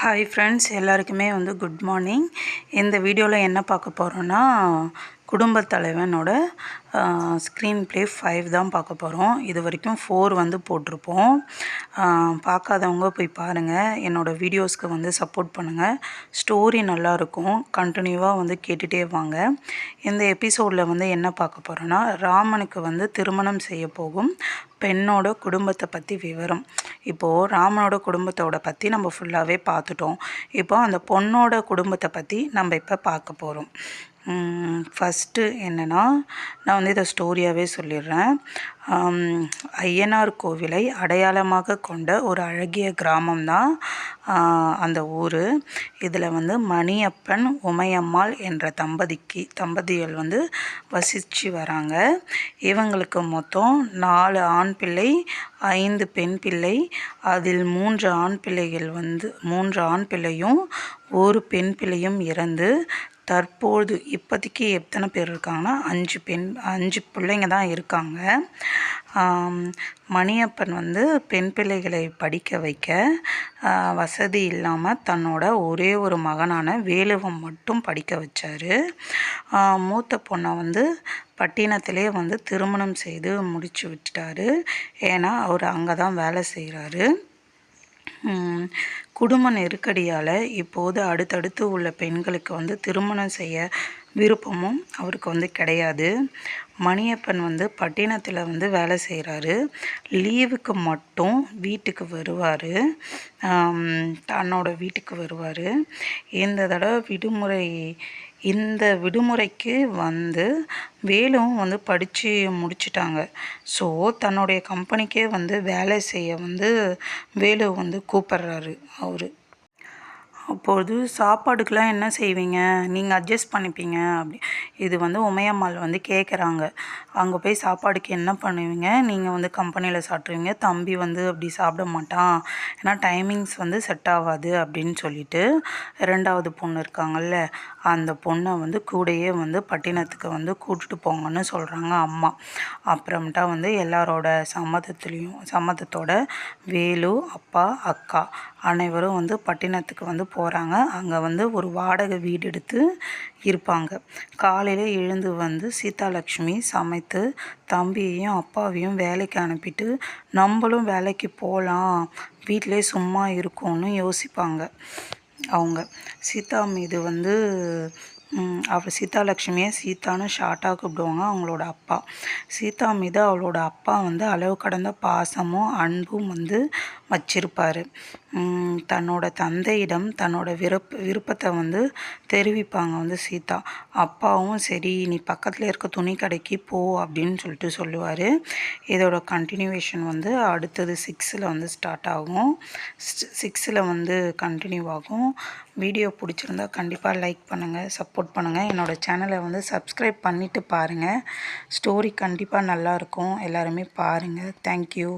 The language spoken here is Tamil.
ஹாய் ஃப்ரெண்ட்ஸ், எல்லாருக்குமே குட் மார்னிங். இந்த வீடியோவில் என்ன பார்க்க போகிறோன்னா, குடும்பத் தலைவனோட ஸ்க்ரீன் ப்ளே 5 தான் பார்க்க போகிறோம். இது வரைக்கும் 4 போட்டிருப்போம். பார்க்காதவங்க போய் பாருங்கள். என்னோடய வீடியோஸ்க்கு சப்போர்ட் பண்ணுங்கள். ஸ்டோரி நல்லாயிருக்கும். கண்டினியூவாக கேட்டுகிட்டே வாங்க. இந்த எபிசோடில் என்ன பார்க்க போகிறோன்னா, ராமனுக்கு திருமணம் செய்ய போகும் பெண்ணோட குடும்பத்தை பற்றி விவரம். இப்போது ராமனோட குடும்பத்தோட பற்றி நம்ம ஃபுல்லாகவே பார்த்துட்டோம். இப்போ அந்த பொண்ணோட குடும்பத்தை பற்றி நம்ம இப்போ பார்க்க போகிறோம். ஃபஸ்ட்டு என்னென்னா, நான் இதை ஸ்டோரியாகவே சொல்லிடுறேன். ஐயனார் கோவிலை அடையாளமாக கொண்ட ஒரு அழகிய கிராமம் தான் அந்த ஊர். இதில் மணியப்பன் உமையம்மாள் என்ற தம்பதிகள் வசித்து வராங்க. இவங்களுக்கு மொத்தம் 4 ஆண் பிள்ளை 5 பெண் பிள்ளை. அதில் 3 ஆண் பிள்ளைகள் 3 ஆண் பிள்ளையும் 1 பெண் பிள்ளையும் இறந்து தற்போது இப்போதைக்கு எத்தனை பேர் இருக்காங்கன்னா 5 பிள்ளைங்க தான் இருக்காங்க. மணியப்பன் பெண் பிள்ளைகளை படிக்க வைக்க வசதி இல்லாமல் தன்னோட ஒரே ஒரு மகனான வேலுவன் மட்டும் படிக்க வச்சார். மூத்த பொண்ணை பட்டினத்திலே திருமணம் செய்து முடிச்சு விட்டுட்டாரு. ஏன்னா அவர் அங்கே தான் வேலை செய்கிறாரு. குடும்ப நெருக்கடியால் இப்போது அடுத்தடுத்து உள்ள பெண்களுக்கு திருமணம் செய்ய விருப்பமும் அவருக்கு கிடையாது. மணியப்பன் பட்டினத்தில் வேலை செய்கிறாரு. லீவுக்கு மட்டும் வீட்டுக்கு வருவார். தன்னோட வீட்டுக்கு வருவார். இந்த தடவை இந்த விடுமுறைக்கு வேலும் படித்து முடிச்சிட்டாங்க. ஸோ தன்னுடைய கம்பெனிக்கே வேலை செய்ய வேலு கூப்பிட்றாரு அவர். அப்போது சாப்பாடுக்கெலாம் என்ன செய்வீங்க, நீங்கள் அட்ஜஸ்ட் பண்ணிப்பீங்க அப்படி இது உமையம்மாள் கேட்குறாங்க. அங்கே போய் சாப்பாடுக்கு என்ன பண்ணுவீங்க, நீங்கள் கம்பெனியில் சாப்பிட்ருவீங்க, தம்பி அப்படி சாப்பிட மாட்டான், ஏன்னா டைமிங்ஸ் செட் ஆகாது அப்படின்னு சொல்லிட்டு 2வது பொண்ணு இருக்காங்கல்ல, அந்த பொண்ணை கூடையே பட்டினத்துக்கு கூட்டிட்டு போங்கன்னு சொல்கிறாங்க அம்மா. அப்புறமேட்டா எல்லாரோட சம்மதத்தோட வேலு, அப்பா, அக்கா அனைவரும் பட்டினத்துக்கு போகிறாங்க. அங்கே ஒரு வாடகை வீடு எடுத்து இருப்பாங்க. காலையில் எழுந்து சீதாலட்சுமி சமைத்து தம்பியையும் அப்பாவையும் வேலைக்கு அனுப்பிட்டு நம்மளும் வேலைக்கு போகலாம், வீட்டிலே சும்மா இருக்கோன்னு யோசிப்பாங்க அவங்க. சீதா மீது அவள் சீதாலட்சுமியை சீதான்னு ஷார்ட்டாக கூப்பிடுவாங்க அவங்களோட அப்பா. சீதா மீது அவளோட அப்பா அளவு கடந்த பாசமும் அன்பும் வச்சிருப்பார். தன்னோட தந்தையிடம் தன்னோட விருப்பத்தை தெரிவிப்பாங்க சீதா. அப்பாவும் சரி, நீ பக்கத்தில் இருக்க துணி கடைக்கு போ அப்படின்னு சொல்லுவார். இதோட கண்டினியூவேஷன் அடுத்தது 6ல் ஸ்டார்ட் ஆகும். 6ல் கண்டினியூ ஆகும். வீடியோ பிடிச்சிருந்தா கண்டிப்பாக லைக் பண்ணுங்கள், சப்போர்ட் பண்ணுங்கள். என்னோடய சேனலை சப்ஸ்கிரைப் பண்ணிவிட்டு பாருங்கள். ஸ்டோரி கண்டிப்பாக நல்லாயிருக்கும். எல்லாருமே பாருங்கள். தேங்க்யூ.